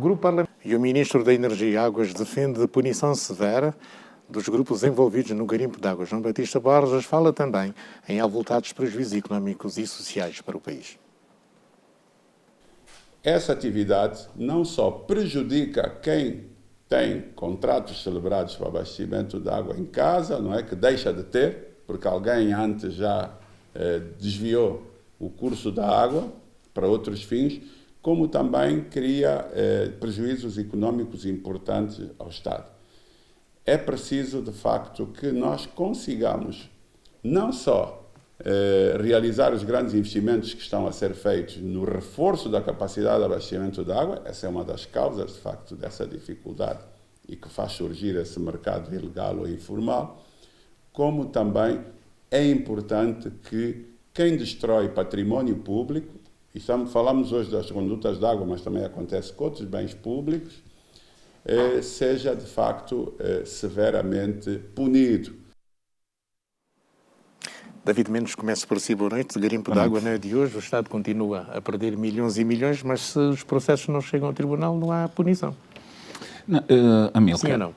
grupo parlamentar. E o Ministro da Energia e Águas defende punição severa dos grupos envolvidos no garimpo de água. João Batista Borges fala também em avultados prejuízos económicos e sociais para o país. Essa atividade não só prejudica quem tem contratos celebrados para abastecimento de água em casa, não é, que deixa de ter, porque alguém antes já desviou o curso da água para outros fins, como também cria prejuízos económicos importantes ao Estado. É preciso, de facto, que nós consigamos não só realizar os grandes investimentos que estão a ser feitos no reforço da capacidade de abastecimento de água, essa é uma das causas, de facto, dessa dificuldade e que faz surgir esse mercado ilegal ou informal, como também é importante que quem destrói património público, e falamos hoje das condutas de água, mas também acontece com outros bens públicos, seja, de facto, severamente punido. David Mendes, começa por si, boa noite. O garimpo de água não é de hoje, o Estado continua a perder milhões e milhões, mas se os processos não chegam ao tribunal, não há punição. Amilcar, sim ou não?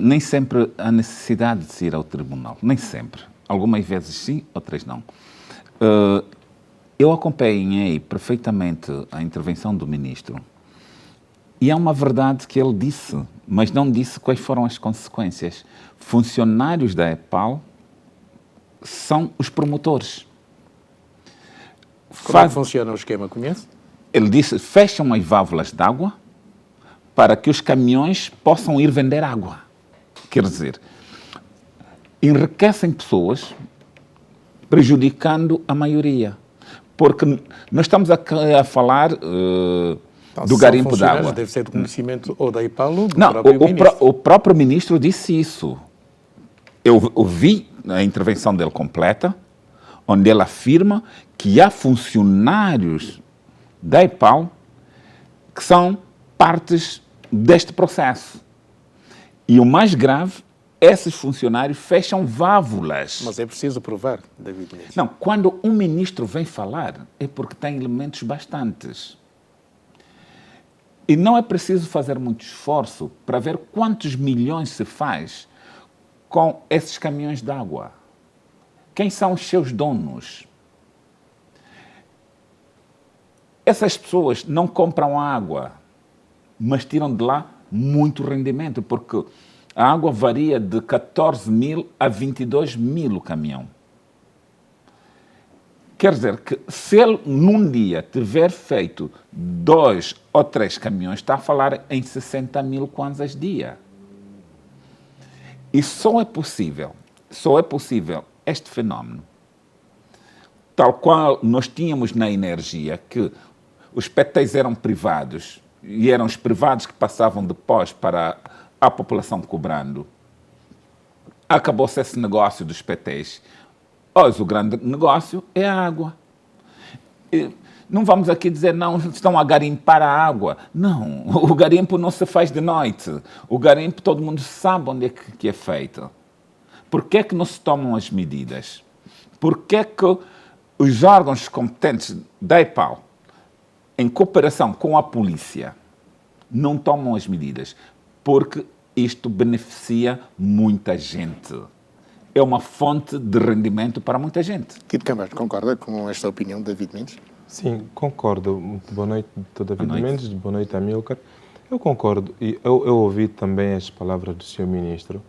Nem sempre há necessidade de se ir ao tribunal, nem sempre. Algumas vezes sim, outras não. Eu acompanhei perfeitamente a intervenção do Ministro e é uma verdade que ele disse, mas não disse quais foram as consequências. Funcionários da EPAL são os promotores. Como é que funciona o esquema, conhece? Ele disse, fecham as válvulas de água para que os caminhões possam ir vender água. Quer dizer, enriquecem pessoas, prejudicando a maioria. Porque nós estamos a falar do garimpo de água. Deve ser do conhecimento ou da EPAL ou do próprio Ministro. O próprio Ministro disse isso. Eu ouvi a intervenção dele completa, onde ele afirma que há funcionários da EPAL que são partes deste processo. E o mais grave, esses funcionários fecham válvulas. Mas é preciso provar, David Mendes. Não, quando um ministro vem falar, é porque tem elementos bastantes. E não é preciso fazer muito esforço para ver quantos milhões se faz com esses caminhões de água. Quem são os seus donos? Essas pessoas não compram água, mas tiram de lá muito rendimento, porque a água varia de 14 mil a 22 mil o caminhão. Quer dizer que se ele num dia tiver feito 2 ou 3 caminhões, está a falar em 60 mil kwanzas dia. E só é possível este fenómeno, tal qual nós tínhamos na energia, que os PTs eram privados, e eram os privados que passavam depois para a população cobrando. Acabou-se esse negócio dos PTs. Hoje o grande negócio é a água. E não vamos aqui dizer, não, estão a garimpar a água. Não, o garimpo não se faz de noite. O garimpo todo mundo sabe onde é que é feito. Por que é que não se tomam as medidas? Por que é que os órgãos competentes da EPAL, em cooperação com a polícia, não tomam as medidas? Porque isto beneficia muita gente. É uma fonte de rendimento para muita gente. Tito Camacho, concorda com esta opinião de David Mendes? Sim, concordo. Boa noite, David Mendes. Boa noite, Amilcar. Eu concordo. E eu ouvi também as palavras do Sr. Ministro,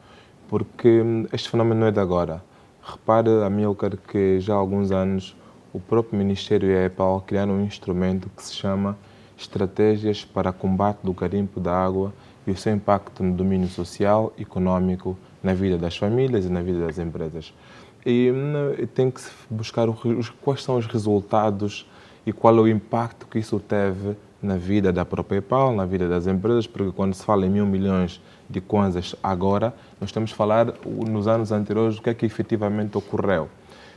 porque este fenómeno não é de agora. Repare, Amilcar, que já há alguns anos o próprio Ministério e a EPAL criaram um instrumento que se chama Estratégias para Combate do Garimpo da Água e o seu impacto no domínio social, econômico, na vida das famílias e na vida das empresas. E tem que se buscar quais são os resultados e qual é o impacto que isso teve na vida da própria EPAL, na vida das empresas, porque quando se fala em 1.000 milhões de kwanzas agora, nós estamos a falar nos anos anteriores do que é que efetivamente ocorreu.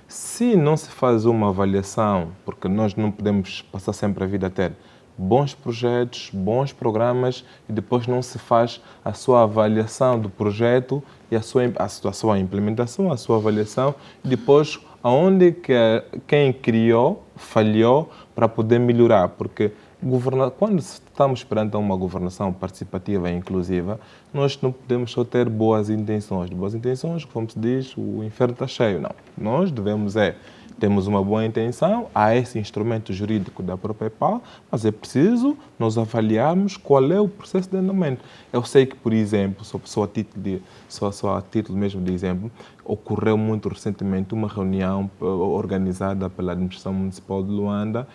Se não se faz uma avaliação, porque nós não podemos passar sempre a vida a ter bons projetos, bons programas e depois não se faz a sua avaliação do projeto e a sua implementação, a sua avaliação e depois aonde que quem criou falhou para poder melhorar, porque quando estamos perante uma governação participativa e inclusiva, nós não podemos só ter boas intenções. Boas intenções, como se diz, o inferno está cheio. Não. Nós devemos temos uma boa intenção, há esse instrumento jurídico da própria EPAL, mas é preciso nós avaliarmos qual é o processo de andamento. Eu sei que, por exemplo, só a título mesmo de exemplo, ocorreu muito recentemente uma reunião organizada pela Administração Municipal de Luanda,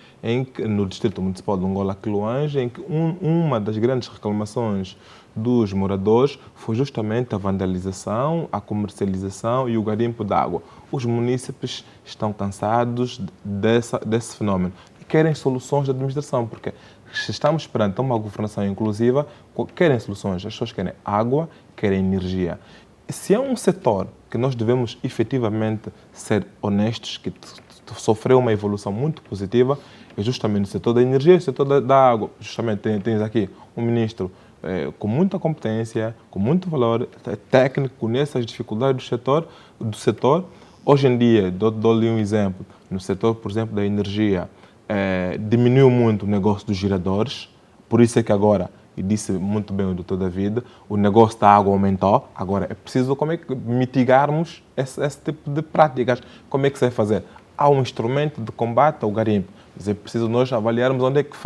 no Distrito Municipal de Angola-Quiloange, em que uma das grandes reclamações dos moradores foi justamente a vandalização, a comercialização e o garimpo de água. Os munícipes estão cansados desse fenómeno e querem soluções da administração, porque se estamos perante uma governação inclusiva, querem soluções. As pessoas querem água, querem energia. Se é um setor que nós devemos efetivamente ser honestos, que sofreu uma evolução muito positiva, é justamente o setor da energia e o setor da água. Justamente tens aqui um ministro com muita competência, com muito valor técnico, conhece as dificuldades do setor. Hoje em dia, dou-lhe um exemplo, no setor, por exemplo, da energia, diminuiu muito o negócio dos geradores, por isso é que agora, e disse muito bem o doutor David, o negócio da água aumentou, agora é preciso mitigarmos esse tipo de práticas. Como é que se vai fazer? Há um instrumento de combate ao garimpo. Mas é preciso nós avaliarmos onde é que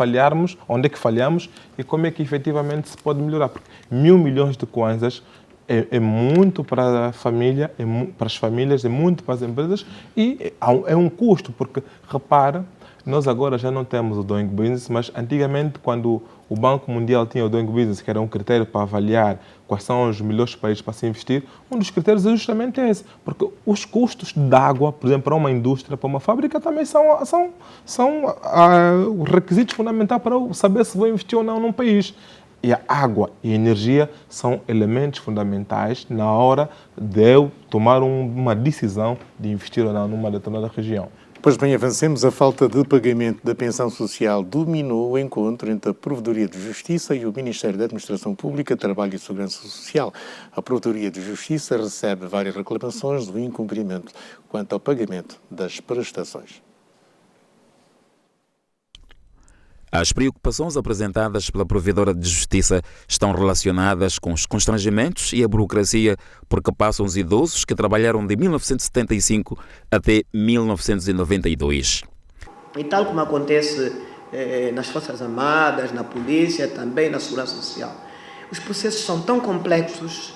falhamos e como é que efetivamente se pode melhorar. Porque 1.000 milhões de kwanzas é muito para a família, para as famílias, é muito para as empresas e é um custo, porque, repara, nós agora já não temos o Doing Business, mas antigamente, quando o Banco Mundial tinha o Doing Business, que era um critério para avaliar quais são os melhores países para se investir, um dos critérios é justamente esse, porque os custos de água, por exemplo, para uma indústria, para uma fábrica, também são requisitos fundamentais para saber se vou investir ou não num país. E a água e a energia são elementos fundamentais na hora de eu tomar uma decisão de investir ou não numa determinada região. Pois bem, avancemos. A falta de pagamento da pensão social dominou o encontro entre a Provedoria de Justiça e o Ministério da Administração Pública, Trabalho e Segurança Social. A Provedoria de Justiça recebe várias reclamações do incumprimento quanto ao pagamento das prestações. As preocupações apresentadas pela Provedora de Justiça estão relacionadas com os constrangimentos e a burocracia porque passam os idosos que trabalharam de 1975 até 1992. E tal como acontece nas Forças Armadas, na polícia, também na Segurança Social, os processos são tão complexos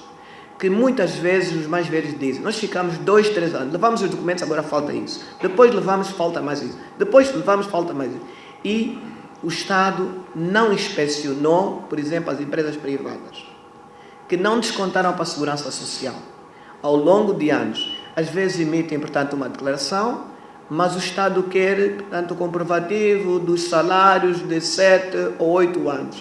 que muitas vezes os mais velhos dizem: nós ficamos 2, 3 anos, levamos os documentos, agora falta isso, depois levamos, falta mais isso, depois levamos, falta mais isso. E o Estado não inspecionou, por exemplo, as empresas privadas, que não descontaram para a Segurança Social ao longo de anos. Às vezes emitem, portanto, uma declaração, mas o Estado quer, portanto, o comprovativo dos salários de 7 ou 8 anos.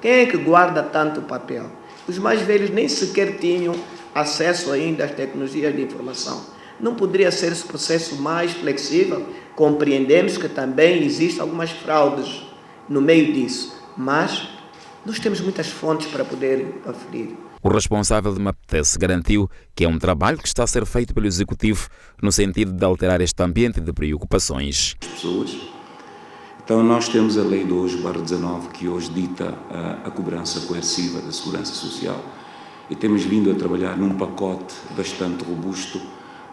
Quem é que guarda tanto papel? Os mais velhos nem sequer tinham acesso ainda às tecnologias de informação. Não poderia ser esse processo mais flexível? Compreendemos que também existem algumas fraudes no meio disso, mas nós temos muitas fontes para poder aferir. O responsável de MAPTES garantiu que é um trabalho que está a ser feito pelo Executivo no sentido de alterar este ambiente de preocupações. Então nós temos a Lei 2/19 que hoje dita a cobrança coerciva da Segurança Social e temos vindo a trabalhar num pacote bastante robusto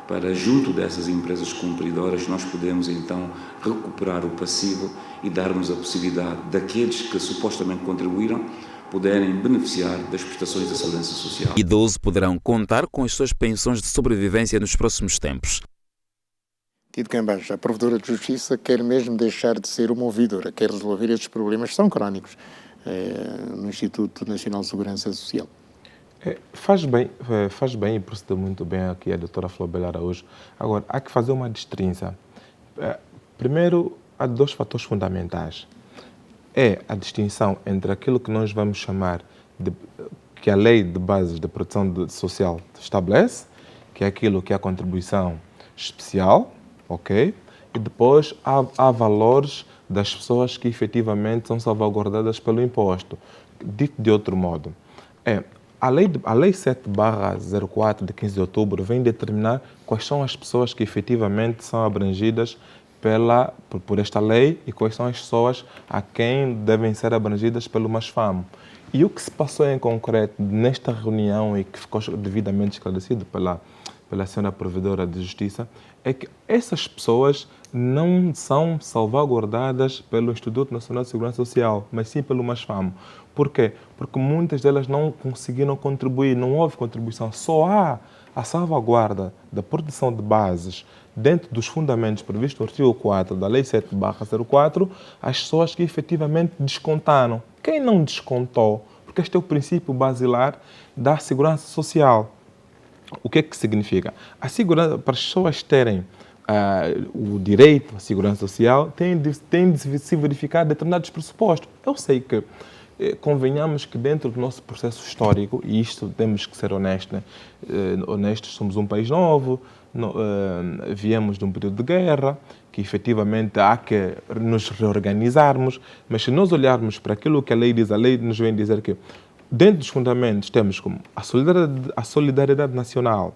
para, junto dessas empresas cumpridoras, nós podemos então recuperar o passivo e darmos a possibilidade daqueles que supostamente contribuíram poderem beneficiar das prestações da Segurança Social. Idosos poderão contar com as suas pensões de sobrevivência nos próximos tempos. Tito Cambaja, a Provedora de Justiça quer mesmo deixar de ser uma ouvidora, quer resolver estes problemas que são crónicos no Instituto Nacional de Segurança Social. Faz bem e procede muito bem aqui a doutora Flobela Araújo. Agora, há que fazer uma distinção. Primeiro, há 2 fatores fundamentais. É a distinção entre aquilo que nós vamos chamar que a Lei de Bases de Proteção Social estabelece, que é aquilo que é a contribuição especial, ok? E depois há valores das pessoas que efetivamente são salvaguardadas pelo imposto. Dito de outro modo, a Lei 7/04 de 15 de outubro vem determinar quais são as pessoas que efetivamente são abrangidas por esta lei e quais são as pessoas a quem devem ser abrangidas pelo MASFAM. E o que se passou em concreto nesta reunião e que ficou devidamente esclarecido pela senhora Provedora de Justiça é que essas pessoas não são salvaguardadas pelo Instituto Nacional de Segurança Social, mas sim pelo MASFAM. Por quê? Porque muitas delas não conseguiram contribuir, não houve contribuição. Só há a salvaguarda da proteção de bases dentro dos fundamentos previstos no artigo 4 da Lei 7/04, as pessoas que efetivamente descontaram. Quem não descontou? Porque este é o princípio basilar da segurança social. O que é que significa? A segurança, para as pessoas terem o direito à segurança social, tem de se verificar determinados pressupostos. Eu sei que convenhamos que dentro do nosso processo histórico, e isto temos que ser honestos, somos um país novo, viemos de um período de guerra, que efetivamente há que nos reorganizarmos, mas se nós olharmos para aquilo que a lei diz, a lei nos vem dizer que dentro dos fundamentos temos como a solidariedade nacional,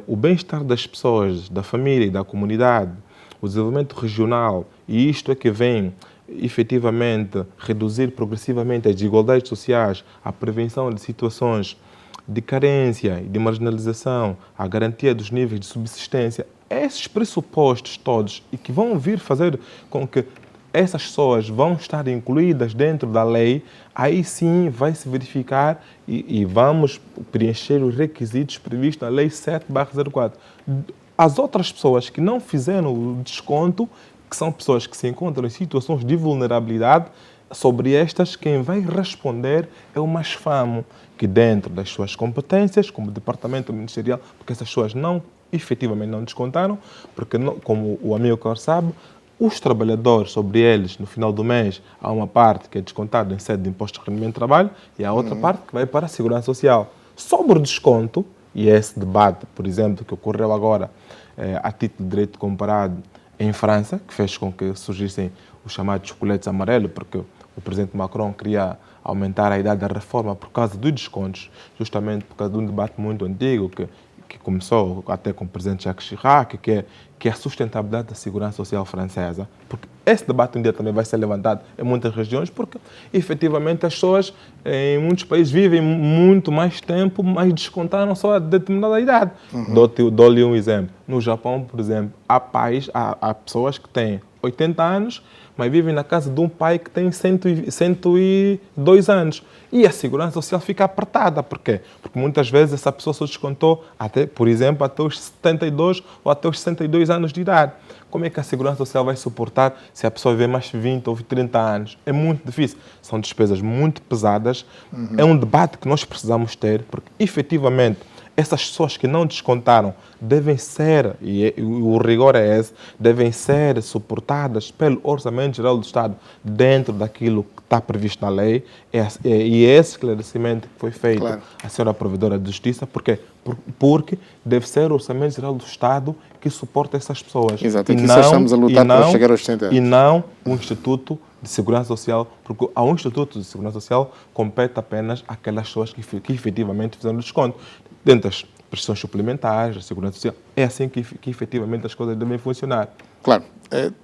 o bem-estar das pessoas, da família e da comunidade, o desenvolvimento regional, e isto é que vem efetivamente reduzir progressivamente as desigualdades sociais, a prevenção de situações de carência e de marginalização, a garantia dos níveis de subsistência. Esses pressupostos todos e que vão vir fazer com que essas pessoas vão estar incluídas dentro da lei, aí sim vai se verificar e vamos preencher os requisitos previstos na Lei 7/04. As outras pessoas que não fizeram o desconto, que são pessoas que se encontram em situações de vulnerabilidade, sobre estas quem vai responder é o MASFAM, que dentro das suas competências, como departamento ministerial, porque essas pessoas efetivamente não descontaram, porque como o Amilcar sabe, os trabalhadores, sobre eles, no final do mês, há uma parte que é descontada em sede de imposto de rendimento de trabalho e há outra parte que vai para a Segurança Social. Sobre o desconto, e esse debate, por exemplo, que ocorreu agora a título de direito comparado em França, que fez com que surgissem os chamados coletes amarelos, porque o presidente Macron queria aumentar a idade da reforma por causa dos descontos, justamente por causa de um debate muito antigo que começou até com o presidente Jacques Chirac, que é a sustentabilidade da segurança social francesa. Porque esse debate um dia também vai ser levantado em muitas regiões, porque efetivamente as pessoas em muitos países vivem muito mais tempo, mas descontaram só a determinada idade. Dou-lhe um exemplo. No Japão, por exemplo, há pessoas que têm 80 anos, mas vivem na casa de um pai que tem 102 anos. E a segurança social fica apertada. Por quê? Porque muitas vezes essa pessoa só descontou, por exemplo, até os 72 ou até os 62 anos de idade. Como é que a segurança social vai suportar se a pessoa viver mais de 20 ou 30 anos? É muito difícil. São despesas muito pesadas. É um debate que nós precisamos ter, porque efetivamente essas pessoas que não descontaram devem ser, e o rigor é esse, devem ser suportadas pelo Orçamento Geral do Estado dentro daquilo que está previsto na lei. E é esse esclarecimento que foi feito à senhora Provedora de Justiça, porque deve ser o Orçamento Geral do Estado que suporta essas pessoas. Exato, aqui só estamos a lutar para chegar aos 60 anos. E não o Instituto de Segurança Social, porque ao Instituto de Segurança Social compete apenas aquelas pessoas que efetivamente fizeram o desconto. Dentro das prestações suplementares, da Segurança Social, é assim que efetivamente as coisas devem funcionar. Claro.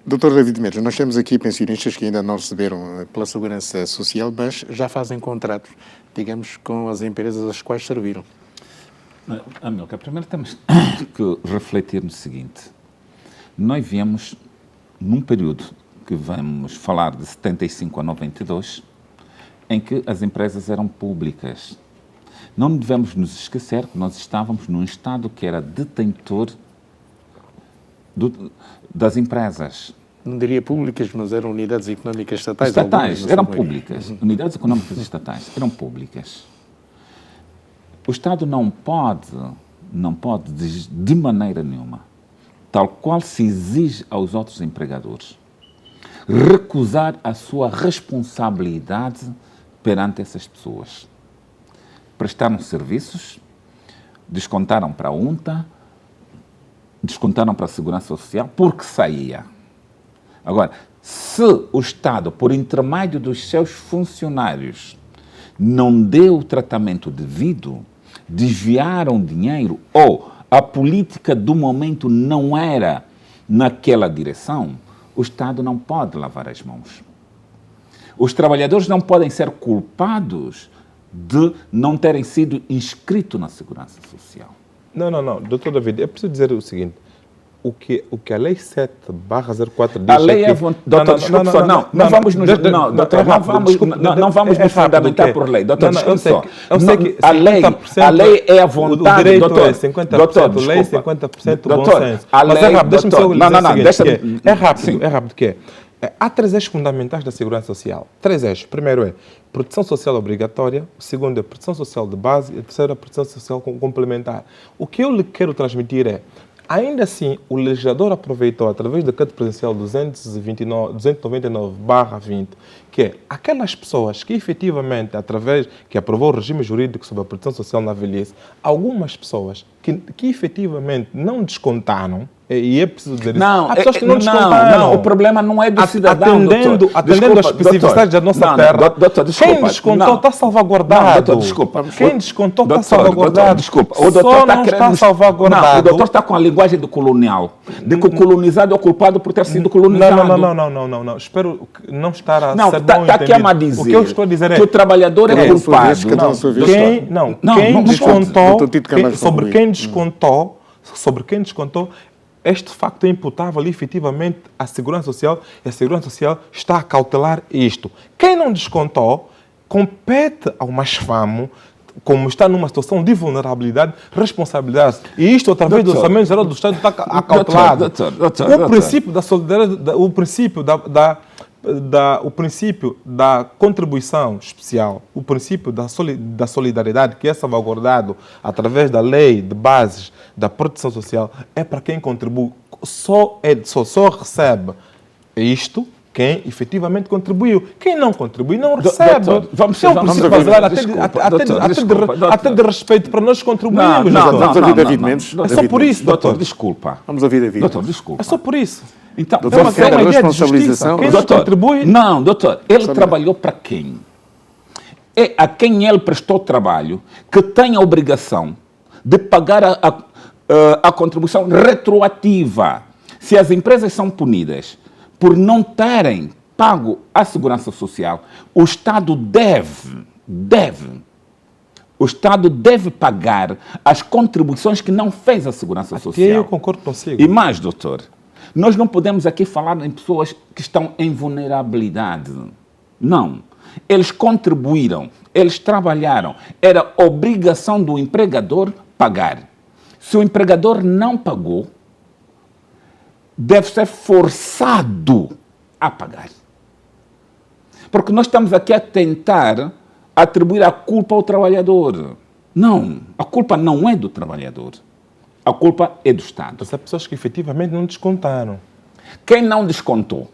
Dr. David Mendes, nós temos aqui pensionistas que ainda não receberam pela Segurança Social, mas já fazem contratos, digamos, com as empresas às quais serviram. Amilcar, primeiro temos que refletir no seguinte. Nós viemos num período que vamos falar de 75 a 92, em que as empresas eram públicas. Não devemos nos esquecer que nós estávamos num Estado que era detentor das empresas. Não diria públicas, mas eram unidades económicas estatais. Estatais, eram públicas. Unidades económicas estatais eram públicas. O Estado não pode, de maneira nenhuma, tal qual se exige aos outros empregadores, recusar a sua responsabilidade perante essas pessoas. Prestaram serviços, descontaram para a UNTA, descontaram para a Segurança Social, porque saía. Agora, se o Estado, por intermédio dos seus funcionários, não deu o tratamento devido, desviaram dinheiro, ou a política do momento não era naquela direção, o Estado não pode lavar as mãos. Os trabalhadores não podem ser culpados de não terem sido inscritos na Segurança Social. Não. Doutor David, é preciso dizer o seguinte. O que a Lei 7/04 diz a lei é que... Doutor, desculpe só. Não vamos nos fundamentar por lei. Doutor, desculpe só. Eu sei que a lei é a vontade. O direito doutor, é 50%, doutor, lei é 50% bom doutor, senso. a Mas lei, é rápido, deixa-me só dizer o seguinte. É rápido que é. Há 3 eixos fundamentais da Segurança Social. 3 eixos. O primeiro é proteção social obrigatória, o segundo é proteção social de base e o terceiro é proteção social complementar. O que eu lhe quero transmitir é, ainda assim, o legislador aproveitou, através do Decreto Presidencial 299/20, que é aquelas pessoas que efetivamente, que aprovou o regime jurídico sobre a proteção social na velhice, algumas pessoas que efetivamente não descontaram, e é preciso dizer isso, há pessoas que não descontaram. Não, o problema não é do cidadão, atendendo às especificidades da nossa terra. Doutor, desculpa. Quem descontou está salvaguardado. Não, doutor, desculpa. Quem descontou está salvaguardado. Doutor, desculpa. O doutor só está não querendo... está salvaguardado. Não, o doutor está com a linguagem do colonial. De que o colonizado é o culpado por ter sido colonizado. Não. Espero não estar a não, ser bom está aqui a dizer. O que eu estou a dizer é que o trabalhador é culpado. Sobre quem descontou, este facto é imputável efetivamente à Segurança Social e a Segurança Social está a cautelar isto. Quem não descontou, compete ao Masfamo, como está numa situação de vulnerabilidade, responsabilidade. E isto, através do Orçamento Geral do Estado, está acautelado. O princípio da solidariedade, o princípio da contribuição especial, o princípio da solidariedade, que é salvaguardado através da lei de bases da proteção social, é para quem contribui. Só recebe isto quem efetivamente contribuiu. Quem não contribui não recebe. Doutor, vamos até de respeito para nós contribuirmos. Vamos ouvir David Mendes. É só por isso, doutor. Desculpa. Vamos ouvir David. Doutor, desculpa. É só por isso. Então, doutor, é uma ideia de justiça. Quem doutor, contribui... Não, doutor, ele trabalhou para quem? É a quem ele prestou trabalho que tem a obrigação de pagar a contribuição retroativa. Se as empresas são punidas por não terem pago a Segurança Social, o Estado deve pagar as contribuições que não fez a Segurança Social. E eu concordo consigo. E mais, doutor, nós não podemos aqui falar em pessoas que estão em vulnerabilidade. Não. Eles contribuíram, eles trabalharam. Era obrigação do empregador pagar. Se o empregador não pagou, deve ser forçado a pagar. Porque nós estamos aqui a tentar atribuir a culpa ao trabalhador. Não, a culpa não é do trabalhador. A culpa é do Estado. Mas há pessoas que efetivamente não descontaram. Quem não descontou?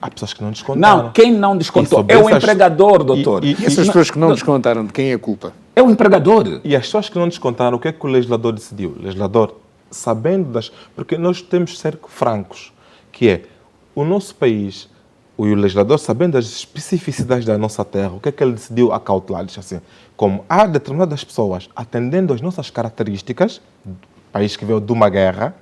Há pessoas que não descontaram. Não, quem não descontou é o empregador, doutor. E essas pessoas que não descontaram, de quem é a culpa? É o empregador. E as pessoas que não descontaram, o que é que o legislador decidiu? O legislador, sabendo das... Porque nós temos de ser francos, que é o nosso país, o legislador, sabendo das especificidades da nossa terra, o que é que ele decidiu acautelar? Diz assim, como há determinadas pessoas atendendo às nossas características, país que veio de uma guerra,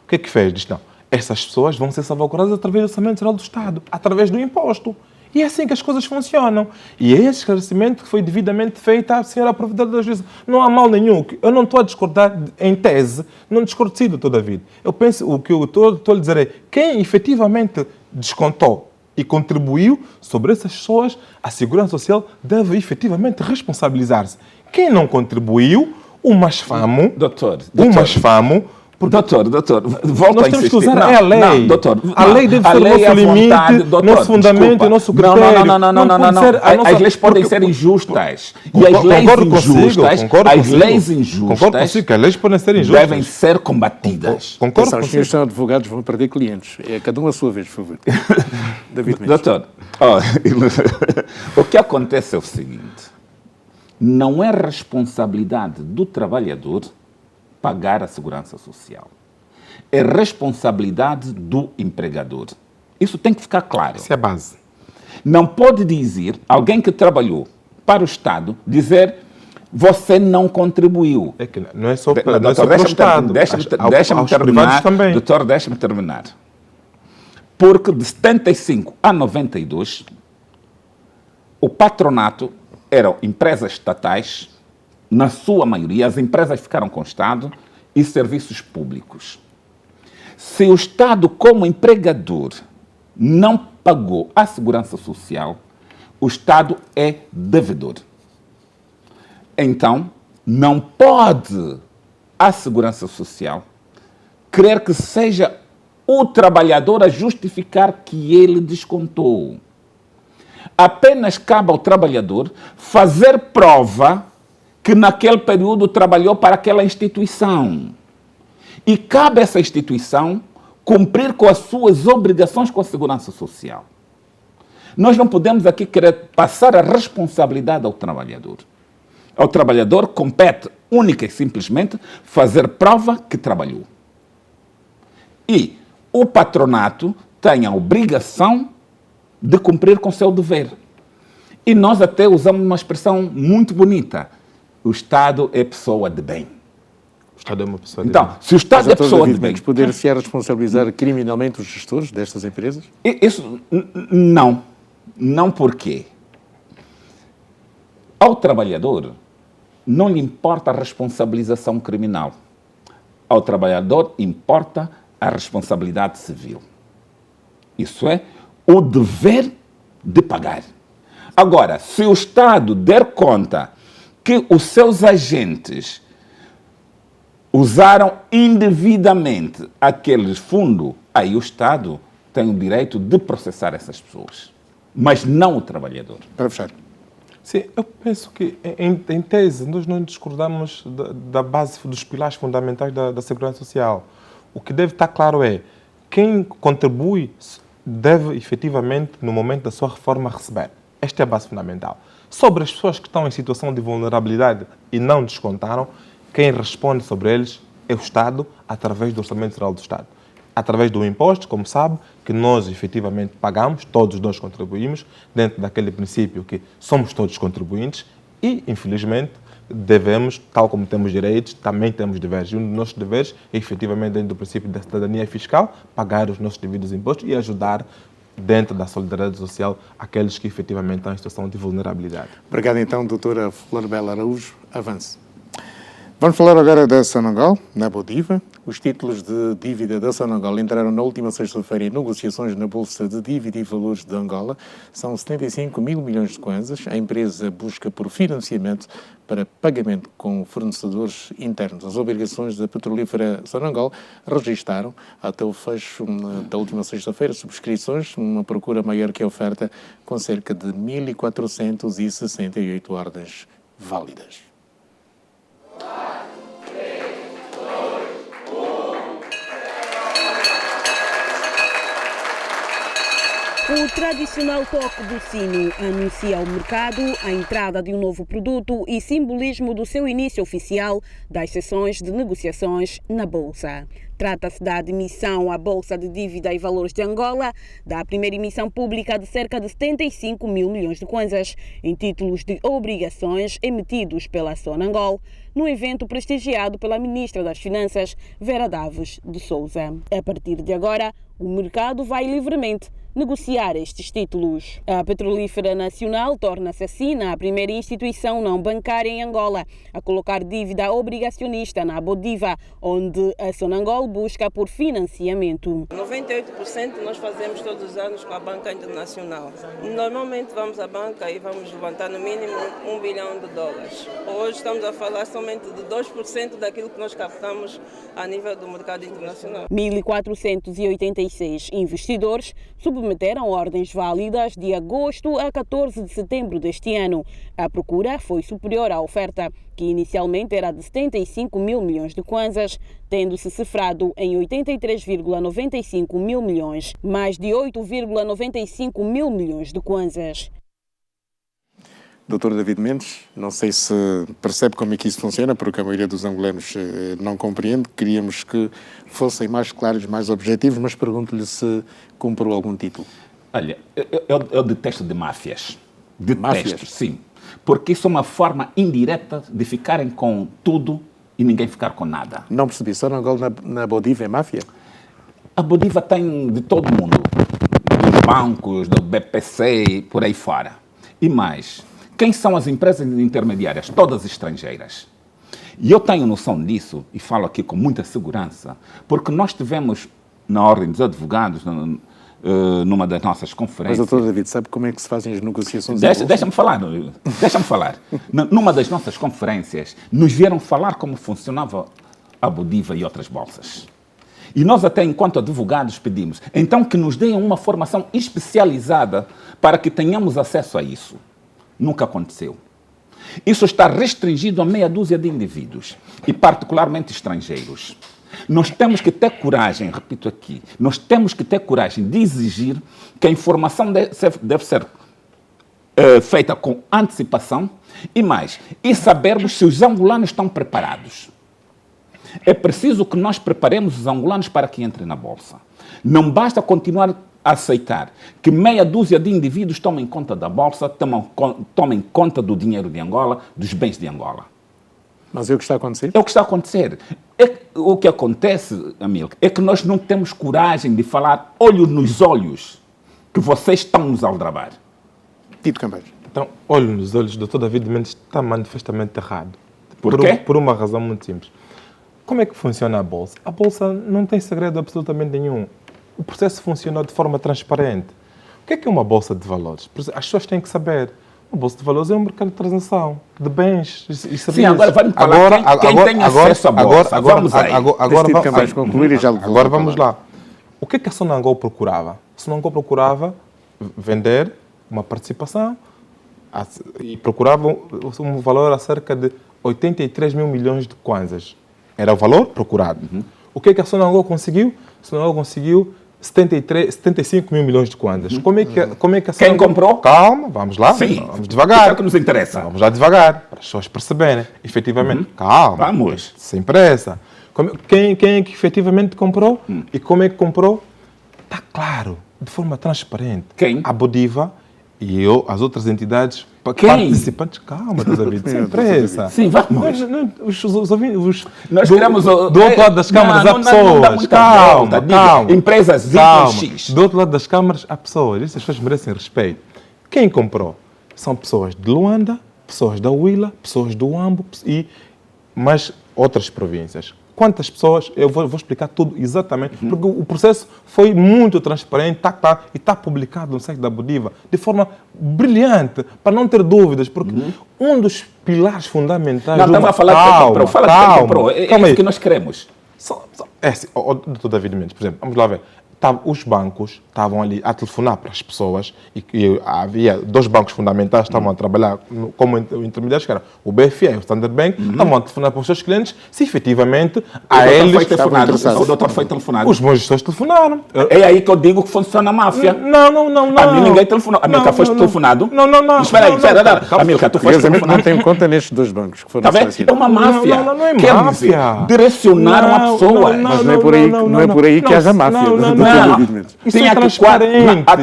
o que é que fez? Diz, não, essas pessoas vão ser salvaguardadas através do Orçamento Geral do Estado, através do imposto. E é assim que as coisas funcionam. E é esse esclarecimento que foi devidamente feito à senhora Provedora da Justiça. Não há mal nenhum. Eu não estou a discordar em tese, não discordo sim, doutor David. Eu penso, o que eu estou a lhe dizer é, quem efetivamente descontou e contribuiu sobre essas pessoas, a Segurança Social deve efetivamente responsabilizar-se. Quem não contribuiu, o Masfamo, Doutor, volta nós a temos insistir. que usar Não, a lei. Não, doutor, a lei deve ser o nosso limite, nosso fundamento e nosso critério. Não. As leis podem ser injustas. E as leis injustas concordo consigo que as leis podem ser injustas. Devem ser combatidas. Concordo Os senhores são advogados, vão perder clientes. É cada um a sua vez, por favor. David Mendes. Doutor, o que acontece é o seguinte. Não é responsabilidade do trabalhador pagar a Segurança Social. É responsabilidade do empregador. Isso tem que ficar claro. Isso é a base. Não pode dizer, alguém que trabalhou para o Estado, dizer Você não contribuiu. É que não é só para o Doutor, Estado. deixa-me aos terminar. privados também. Doutor, deixa-me terminar. Porque de 75 a 92, o patronato eram empresas estatais, na sua maioria, as empresas ficaram com o Estado, e serviços públicos. Se o Estado, como empregador, não pagou a segurança social, o Estado é devedor. Então, não pode a segurança social querer que seja o trabalhador a justificar que ele descontou. Apenas cabe ao trabalhador fazer prova que naquele período trabalhou para aquela instituição. E cabe a essa instituição cumprir com as suas obrigações com a segurança social. Nós não podemos aqui querer passar a responsabilidade ao trabalhador. Ao trabalhador compete única e simplesmente fazer prova que trabalhou. E o patronato tem a obrigação de cumprir com o seu dever. E nós até usamos uma expressão muito bonita. O Estado é pessoa de bem. O Estado é uma pessoa de Então, bem. se o Estado é pessoa de bem... Poder-se responsabilizar criminalmente os gestores destas empresas? Isso não. Não porque ao trabalhador não lhe importa a responsabilização criminal. Ao trabalhador importa a responsabilidade civil. Isso é o dever de pagar. Agora, se o Estado der conta que os seus agentes usaram indevidamente aqueles fundos, aí o Estado tem o direito de processar essas pessoas, mas não o trabalhador. Para fechar. Sim, eu penso que, em tese, nós não discordamos da base, dos pilares fundamentais da segurança social. O que deve estar claro é quem contribui deve, efetivamente, no momento da sua reforma, receber. Esta é a base fundamental. Sobre as pessoas que estão em situação de vulnerabilidade e não descontaram, quem responde sobre eles é o Estado, através do Orçamento Geral do Estado. Através do imposto, como sabe, que nós efetivamente pagamos, todos nós contribuímos, dentro daquele princípio que somos todos contribuintes e, infelizmente, devemos, tal como temos direitos, também temos deveres. E um dos nossos deveres é, efetivamente, dentro do princípio da cidadania fiscal, pagar os nossos devidos impostos e ajudar, dentro da solidariedade social, aqueles que efetivamente estão em situação de vulnerabilidade. Obrigado, então, doutora Florbela Araújo. Avance. Vamos falar agora da Sonangol, na Bodiva. Os títulos de dívida da Sonangol entraram na última sexta-feira em negociações na Bolsa de Dívida e Valores de Angola. São 75 mil milhões de kwanzas. A empresa busca por financiamento para pagamento com fornecedores internos. As obrigações da petrolífera Sonangol registaram, até o fecho da última sexta-feira, subscrições, uma procura maior que a oferta, com cerca de 1.468 ordens válidas. O tradicional toque do sino anuncia ao mercado a entrada de um novo produto e simbolismo do seu início oficial das sessões de negociações na Bolsa. Trata-se da admissão à Bolsa de Dívida e Valores de Angola da primeira emissão pública de cerca de 75 mil milhões de kwanzas em títulos de obrigações emitidos pela Sonangol, num evento prestigiado pela Ministra das Finanças, Vera Daves de Souza. A partir de agora, o mercado vai livremente negociar estes títulos. A Petrolífera Nacional torna-se assim a primeira instituição não bancária em Angola a colocar dívida obrigacionista na Bodiva, onde a Sonangol busca por financiamento. 98% nós fazemos todos os anos com a banca internacional. Normalmente vamos à banca e vamos levantar no mínimo $1 bilhão. Hoje estamos a falar somente de 2% daquilo que nós captamos a nível do mercado internacional. 1.486 investidores submeteram ordens válidas de agosto a 14 de setembro deste ano. A procura foi superior à oferta, que inicialmente era de 75 mil milhões de kwanzas, tendo-se cifrado em 83,95 mil milhões, mais de 8,95 mil milhões de kwanzas. Doutor David Mendes, não sei se percebe como é que isso funciona, porque a maioria dos angolanos não compreende. Queríamos que fossem mais claros, mais objetivos, mas pergunto-lhe se comprou algum título. Olha, eu detesto de máfias. Detesto, Máfias? sim. porque isso é uma forma indireta de ficarem com tudo e ninguém ficar com nada. Não percebi, Sonangol na Bodiva é máfia? A Bodiva tem de todo mundo, dos bancos, do BPC e por aí fora. E mais, quem são as empresas intermediárias? Todas estrangeiras. E eu tenho noção disso, e falo aqui com muita segurança, porque nós tivemos, na Ordem dos Advogados, numa das nossas Mas, conferências... doutor David, sabe como é que se fazem as negociações? Deixa-me falar. Numa das nossas conferências, nos vieram falar como funcionava a Bodiva e outras bolsas. E nós até, enquanto advogados, pedimos, então, que nos deem uma formação especializada para que tenhamos acesso a isso. Nunca aconteceu. Isso está restringido a meia dúzia de indivíduos, e particularmente estrangeiros. Nós temos que ter coragem, repito aqui, nós temos que ter coragem de exigir que a informação deve ser feita com antecipação e sabermos se os angolanos estão preparados. É preciso que nós preparemos os angolanos para que entrem na Bolsa. Não basta continuar a aceitar que meia dúzia de indivíduos tomem conta da Bolsa, tomem conta do dinheiro de Angola, dos bens de Angola. Mas é o que está a acontecer? É o que está a acontecer. O que acontece, Amílcar, é que nós não temos coragem de falar olho nos olhos que vocês estão nos aldrabar. Tito Cambeiro. Então, olho nos olhos, doutor David Mendes está manifestamente errado. Por quê? Por uma razão muito simples. Como é que funciona a Bolsa? A Bolsa não tem segredo absolutamente nenhum. O processo funciona de forma transparente. O que é uma Bolsa de Valores? As pessoas têm que saber. Uma Bolsa de Valores é um mercado de transação de bens e serviços. Sim, agora vai-me falar quem tem acesso à Bolsa. Vamos aí. Agora vamos lá. O que a Sonangol procurava? A Sonangol procurava vender uma participação e procurava um valor a cerca de 83 mil milhões de kwanzas. Era o valor procurado. O que a Sonangol conseguiu? A Sonangol conseguiu 75 mil milhões de kwanzas. Como é que a Sonangol... Quem comprou? Calma, vamos lá. Sim. Vamos devagar. É o que nos interessa. Vamos lá devagar, para as pessoas perceberem. Efetivamente, calma. Vamos. Sem pressa. Quem é que efetivamente comprou? E como é que comprou? Está claro, de forma transparente. Quem? A Bodiva e as outras entidades participantes. Calma, David, sem pressa. Sim, vamos. Nós queremos do outro lado das câmaras há pessoas. Calma. Empresas X. Do outro lado das câmaras há pessoas. Essas pessoas merecem respeito. Quem comprou? São pessoas de Luanda, pessoas da Huila, pessoas do Huambo e mais outras províncias. Quantas pessoas? Eu vou explicar tudo exatamente, porque o processo foi muito transparente, e está publicado no site da Bodiva de forma brilhante, para não ter dúvidas, porque um dos pilares fundamentais... Não, estava a falar de quem comprou. Fala de quem comprou. É isso que nós queremos. Doutor David Mendes, por exemplo, vamos lá ver. Os bancos estavam ali a telefonar para as pessoas e havia dois bancos fundamentais que estavam a trabalhar como intermediários, que era o BFI e o Standard Bank, estavam a telefonar para os seus clientes se efetivamente o doutor foi telefonado. Os meus gestores telefonaram. É aí que eu digo que funciona a máfia. Não. A mim ninguém telefonou. Amílcar, foste telefonado? Não. Espera aí. Amílcar, tu foste telefonado? Não tenho conta nestes dois bancos que foram É uma máfia. Não é Quer máfia. dizer, direcionaram a pessoa. Mas não é por aí que haja máfia. Isso é transparente. A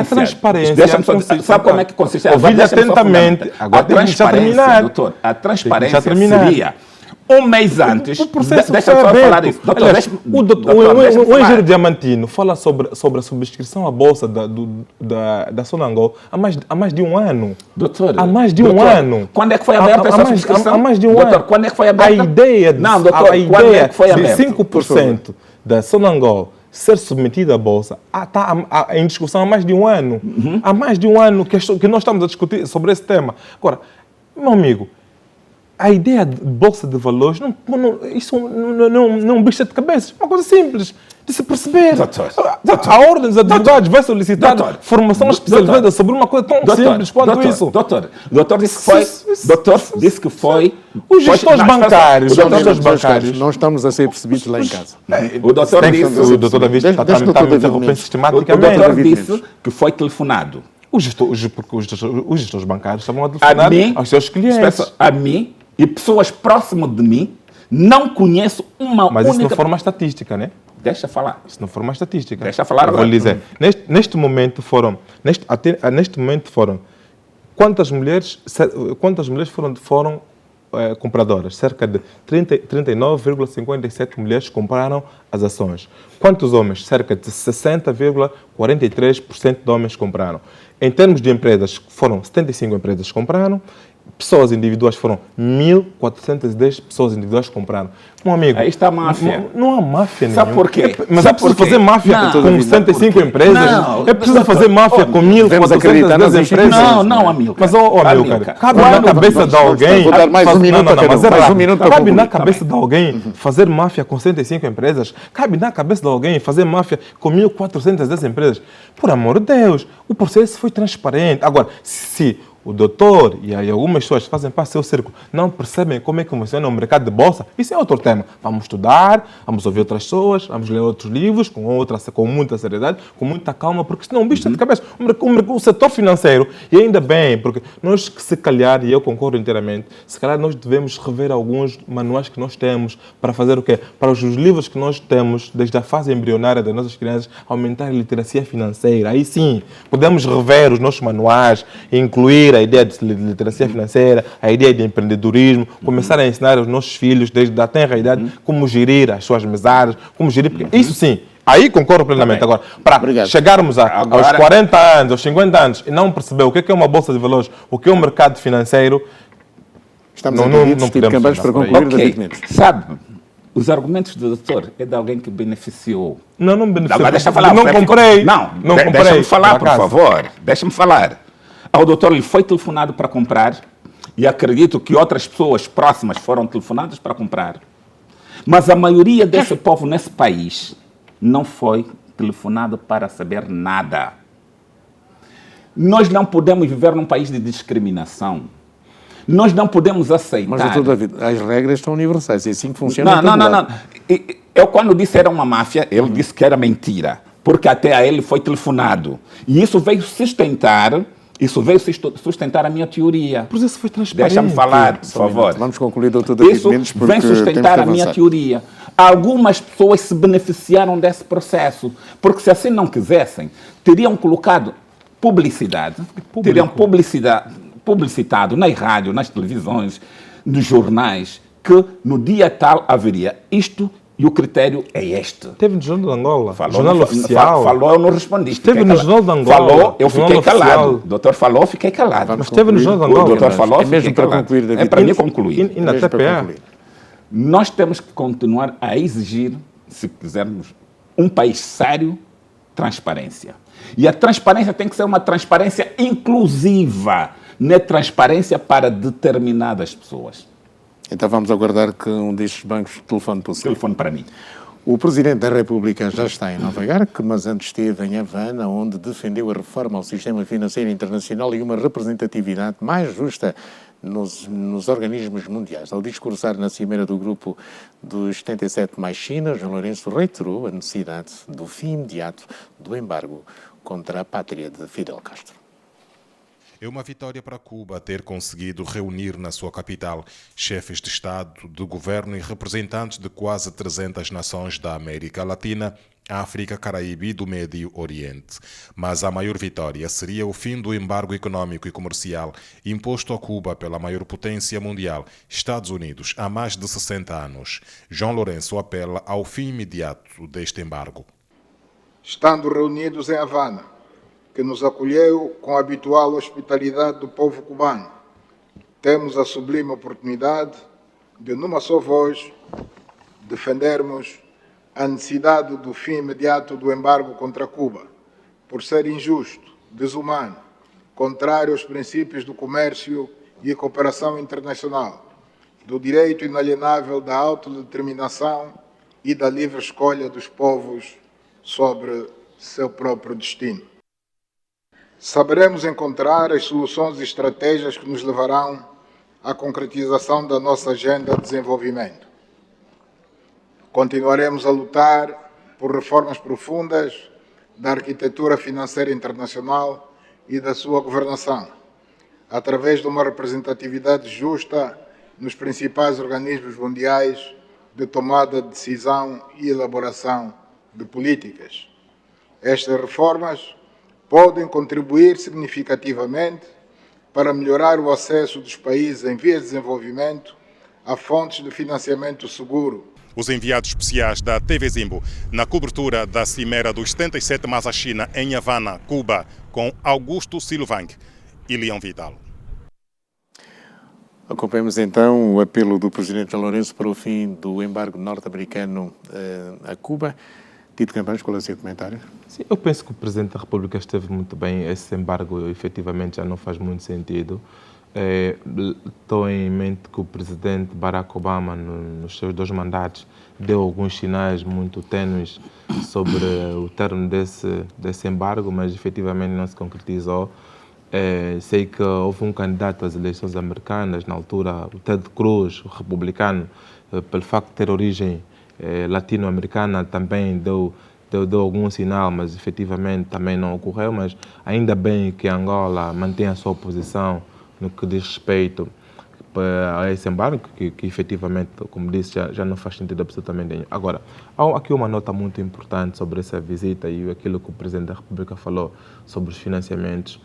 transparência. Deixa-me só sabe como é que consiste? Ouvi atentamente. A transparência, doutor, a transparência seria um mês antes. Deixa-me só falar isso. Doutor, o engenheiro Diamantino fala sobre a subscrição à Bolsa da Sonangol há mais de um ano. Doutor, há mais de um ano. Quando é que foi aberta essa subscrição? Há mais de um doutor, ano. Quando é que foi aberta? A ideia de 5% da Sonangol ser submetida à Bolsa está em discussão há mais de um ano. Há mais de um ano que nós estamos a discutir sobre esse tema. Agora, meu amigo, a ideia de Bolsa de Valores, isso não é um bicho de cabeça. É uma coisa simples de se perceber. A Ordem dos Advogados vai solicitar formação especializada sobre uma coisa tão simples quanto isso. Doutor disse que foi... Os gestores bancários. Não estamos a ser percebidos lá em casa. O doutor disse... O doutor David está me interrompendo sistematicamente. O doutor disse que foi telefonado. Os gestores bancários estavam a telefonar aos seus clientes. A mim e pessoas próximas de mim, não conheço uma única... Mas isso não for uma estatística, né? Deixa falar. Isso não for uma estatística. Deixa falar agora. Vou lhe dizer. Neste momento foram quantas mulheres foram compradoras? Cerca de 39,57 mulheres compraram as ações. Quantos homens? Cerca de 60,43% de homens compraram. Em termos de empresas, foram 75 empresas que compraram. Pessoas individuais foram 1.410 pessoas individuais que compraram. Meu amigo, aí está a máfia. Não há máfia nenhuma. Sabe por quê? Mas é preciso fazer máfia com 75 empresas? Não, é preciso fazer máfia com 1.410 empresas? Não, amigo. Mas, Amilcar, cabe na cabeça de alguém... Vou dar mais um minuto a cada um. Mais um minuto para Cabe na concluir. cabeça de alguém fazer máfia com 105 empresas? Cabe na cabeça de alguém fazer máfia com 1.410 empresas? Por amor de Deus, o processo foi transparente. Agora, se o doutor e aí algumas pessoas que fazem parte do seu círculo não percebem como é que funciona o mercado de bolsa, isso é outro tema. Vamos estudar, vamos ouvir outras pessoas, vamos ler outros livros com muita seriedade, com muita calma, porque senão o bicho está de cabeça. O setor financeiro, e ainda bem, porque nós, se calhar, e eu concordo inteiramente, se calhar nós devemos rever alguns manuais que nós temos para fazer o quê? Para os livros que nós temos, desde a fase embrionária das nossas crianças, aumentar a literacia financeira. Aí sim, podemos rever os nossos manuais, incluir a ideia de literacia financeira, a ideia de empreendedorismo, começar a ensinar aos nossos filhos, desde a tenra idade, como gerir as suas mesadas, como gerir... Isso sim, aí concordo plenamente. Agora, para chegarmos aos 40 anos, aos 50 anos, e não perceber o que é uma bolsa de valores, o que é um mercado financeiro, Estamos não podemos para concluir, David Mendes. Sabe, os argumentos do doutor é de alguém que beneficiou. Não beneficiou. Agora deixa eu falar. Não comprei. Não comprei. Deixa-me falar, por favor. Deixa-me falar. Ao doutor lhe foi telefonado para comprar e acredito que outras pessoas próximas foram telefonadas para comprar. Mas a maioria desse povo nesse país não foi telefonado para saber nada. Nós não podemos viver num país de discriminação. Nós não podemos aceitar... Mas, doutor David, as regras são universais, é assim que funciona. Não. Eu, quando disse era uma máfia, ele disse que era mentira, porque até a ele foi telefonado. E isso veio sustentar a minha teoria. Por isso foi transparente. Deixa-me falar, por favor. Vamos concluir, doutor David Mendes, porque vem sustentar a minha teoria. Algumas pessoas se beneficiaram desse processo, porque se assim não quisessem, teriam colocado publicidade, teriam publicitado na rádio, nas televisões, nos jornais, que no dia tal haveria isto e o critério é este. Teve no Jornal de Angola, Jornal Oficial. Falou, eu não respondi. Esteve no Jornal de Angola. Falou, eu fiquei calado. O doutor falou, fiquei calado. Mas esteve no Jornal de Angola. O doutor falou, fiquei calado. É para mim concluir. E na TPA? Nós temos que continuar a exigir, se quisermos, um país sério, transparência. E a transparência tem que ser uma transparência inclusiva, não é transparência para determinadas pessoas. Então vamos aguardar que um destes bancos telefone para o senhor. Telefone para mim. O Presidente da República já está em Nova Iorque, mas antes esteve em Havana, onde defendeu a reforma ao sistema financeiro internacional e uma representatividade mais justa nos organismos mundiais. Ao discursar na cimeira do grupo dos 77 mais China, João Lourenço reiterou a necessidade do fim imediato do embargo contra a pátria de Fidel Castro. É uma vitória para Cuba ter conseguido reunir na sua capital chefes de Estado, de governo e representantes de quase 300 nações da América Latina, África, Caraíbe e do Médio Oriente. Mas a maior vitória seria o fim do embargo econômico e comercial imposto a Cuba pela maior potência mundial, Estados Unidos, há mais de 60 anos. João Lourenço apela ao fim imediato deste embargo. Estando reunidos em Havana, que nos acolheu com a habitual hospitalidade do povo cubano, temos a sublime oportunidade de, numa só voz, defendermos a necessidade do fim imediato do embargo contra Cuba, por ser injusto, desumano, contrário aos princípios do comércio e cooperação internacional, do direito inalienável da autodeterminação e da livre escolha dos povos sobre seu próprio destino. Saberemos encontrar as soluções e estratégias que nos levarão à concretização da nossa agenda de desenvolvimento. Continuaremos a lutar por reformas profundas da arquitetura financeira internacional e da sua governação, através de uma representatividade justa nos principais organismos mundiais de tomada de decisão e elaboração de políticas. Estas reformas podem contribuir significativamente para melhorar o acesso dos países em vias de desenvolvimento a fontes de financiamento seguro. Os enviados especiais da TV Zimbo na cobertura da Cimeira dos 77 mais a China em Havana, Cuba, com Augusto Silvang e Leão Vidal. Acompanhamos então o apelo do Presidente Lourenço para o fim do embargo norte-americano a Cuba. Tito Campanhos, qual é o seu comentário? Sim, eu penso que o Presidente da República esteve muito bem. Esse embargo efetivamente já não faz muito sentido. Estou em mente que o Presidente Barack Obama, nos seus 2 mandatos, deu alguns sinais muito tênues sobre o término desse embargo, mas efetivamente não se concretizou. Sei que houve um candidato às eleições americanas, na altura, o Ted Cruz, o republicano, pelo facto de ter origem latino-americana, também deu algum sinal, mas efetivamente também não ocorreu. Mas ainda bem que Angola mantém a sua posição no que diz respeito a esse embargo, que efetivamente, como disse, já não faz sentido absolutamente nenhum. Agora, há aqui uma nota muito importante sobre essa visita e aquilo que o Presidente da República falou sobre os financiamentos.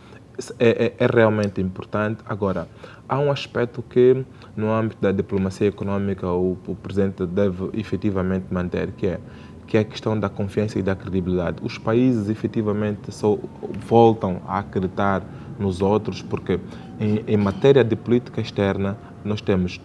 É realmente importante. Agora, há um aspecto que, no âmbito da diplomacia econômica, o Presidente deve efetivamente manter, que é a questão da confiança e da credibilidade. Os países efetivamente só voltam a acreditar nos outros, porque em matéria de política externa nós temos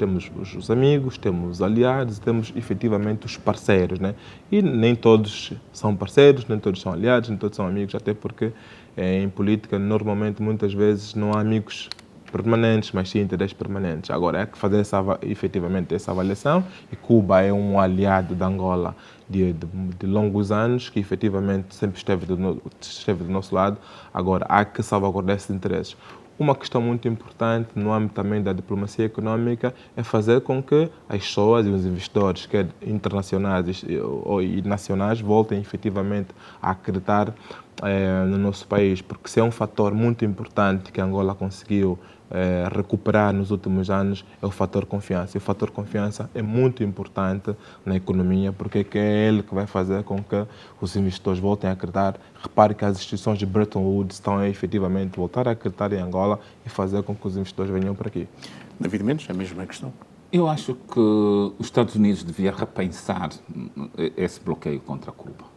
os amigos, temos os aliados, temos efetivamente os parceiros, né? E nem todos são parceiros, nem todos são aliados, nem todos são amigos, até porque em política normalmente muitas vezes não há amigos permanentes, mas sim interesses permanentes. Agora, é que fazer efetivamente essa avaliação, e Cuba é um aliado da Angola de longos anos, que efetivamente sempre esteve do nosso lado. Agora, há que salvaguardar esses interesses. Uma questão muito importante no âmbito também da diplomacia econômica é fazer com que as pessoas e os investidores, quer internacionais e nacionais, voltem efetivamente a acreditar no nosso país, porque se é um fator muito importante que a Angola conseguiu recuperar nos últimos anos, é o fator confiança. E o fator confiança é muito importante na economia, porque é ele que vai fazer com que os investidores voltem a acreditar. Repare que as instituições de Bretton Woods estão a efetivamente voltar a acreditar em Angola e fazer com que os investidores venham para aqui. David Mendes, a mesma questão. Eu acho que os Estados Unidos deviam repensar esse bloqueio contra Cuba.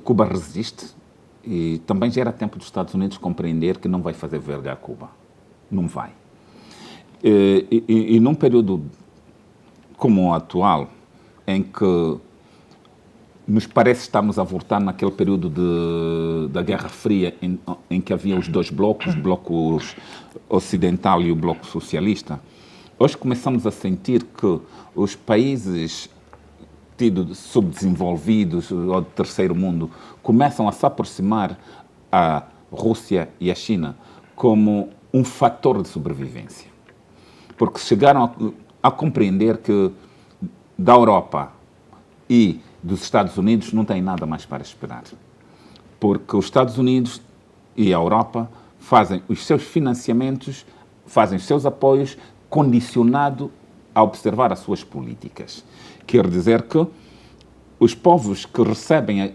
Cuba resiste e também já era tempo dos Estados Unidos compreender que não vai fazer verga a Cuba. Não vai. E num período como o atual, em que nos parece que estamos a voltar naquele período da Guerra Fria, em que havia os 2 blocos, o bloco ocidental e o bloco socialista, hoje começamos a sentir que os países tidos subdesenvolvidos ou de terceiro mundo começam a se aproximar à Rússia e à China como um fator de sobrevivência. Porque chegaram a compreender que da Europa e dos Estados Unidos não tem nada mais para esperar. Porque os Estados Unidos e a Europa fazem os seus financiamentos, fazem os seus apoios condicionado a observar as suas políticas. Quer dizer que os povos que recebem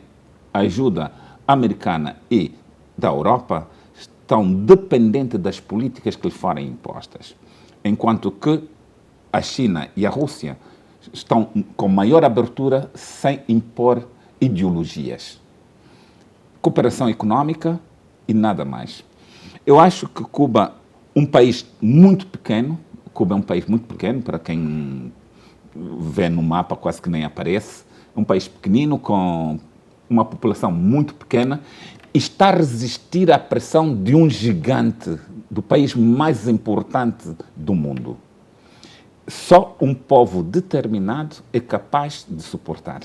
a ajuda americana e da Europa estão dependentes das políticas que lhe forem impostas, enquanto que a China e a Rússia estão com maior abertura sem impor ideologias. Cooperação econômica e nada mais. Eu acho que Cuba, um país muito pequeno, Cuba é um país muito pequeno, para quem vê no mapa quase que nem aparece, um país pequenino com uma população muito pequena, está a resistir à pressão de um gigante, do país mais importante do mundo. Só um povo determinado é capaz de suportar.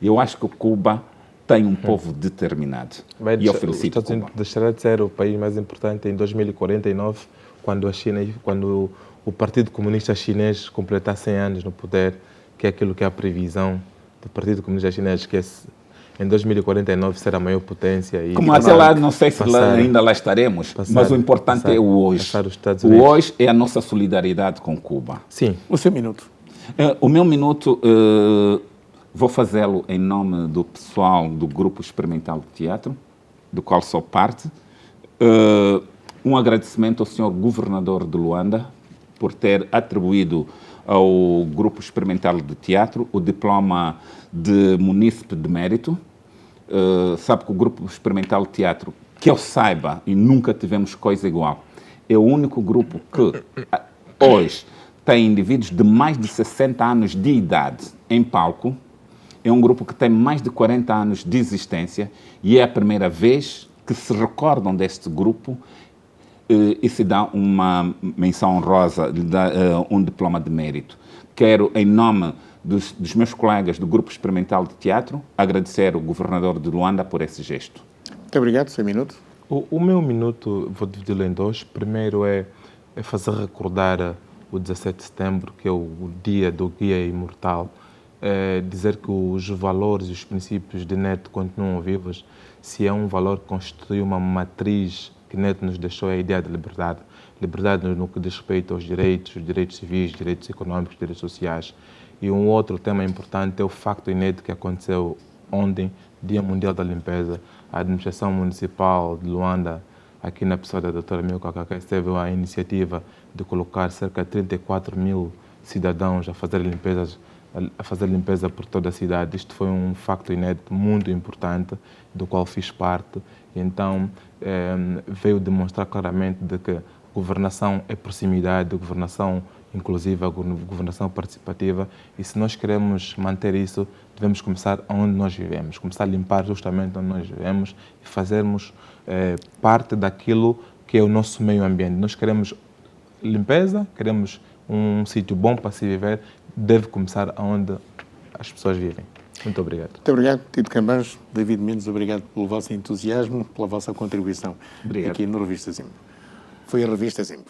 Eu acho que Cuba tem um povo determinado. E eu felicito Cuba. Os Estados Unidos deixará de ser o país mais importante em 2049, quando a China, quando o Partido Comunista Chinês completar 100 anos no poder, que é aquilo que é a previsão do Partido Comunista Chinês, que é em 2049 será a maior potência. E como até lá, não sei se ainda lá estaremos, mas o importante é o hoje. O hoje é a nossa solidariedade com Cuba. Sim. O seu minuto. O meu minuto, vou fazê-lo em nome do pessoal do Grupo Experimental de Teatro, do qual sou parte. Um agradecimento ao senhor governador de Luanda por ter atribuído ao Grupo Experimental de Teatro o diploma de Munícipe de Mérito. Sabe que o Grupo Experimental de Teatro, que eu saiba, e nunca tivemos coisa igual, é o único grupo que hoje tem indivíduos de mais de 60 anos de idade em palco. É um grupo que tem mais de 40 anos de existência e é a primeira vez que se recordam deste grupo e se dá uma menção honrosa, um diploma de mérito. Quero, em nome dos meus colegas do Grupo Experimental de Teatro, agradecer ao governador de Luanda por esse gesto. Muito obrigado. Seu minuto. O meu minuto, vou dividi-lo em dois. Primeiro é fazer recordar o 17 de setembro, que é o dia do guia imortal, dizer que os valores e os princípios de Neto continuam vivos. Se é um valor que constitui uma matriz que Neto nos deixou, é a ideia de liberdade. Liberdade no que diz respeito aos direitos civis, direitos econômicos, direitos sociais. E um outro tema importante é o facto inédito que aconteceu ontem, Dia Mundial da Limpeza. A administração municipal de Luanda, aqui na pessoa da doutora Milka Kaká, teve a iniciativa de colocar cerca de 34 mil cidadãos a fazer limpeza por toda a cidade. Isto foi um facto inédito, muito importante, do qual fiz parte. Então, veio demonstrar claramente de que governação é proximidade, governação inclusiva, governação participativa, e se nós queremos manter isso, devemos começar onde nós vivemos, começar a limpar justamente onde nós vivemos e fazermos parte daquilo que é o nosso meio ambiente. Nós queremos limpeza, queremos um sítio bom para se viver, deve começar onde as pessoas vivem. Muito obrigado. Muito obrigado, Tito Cambanjo. David Mendes, obrigado pelo vosso entusiasmo, pela vossa contribuição. Obrigado. Aqui no Revista Zimbo. Foi a Revista Zimbo.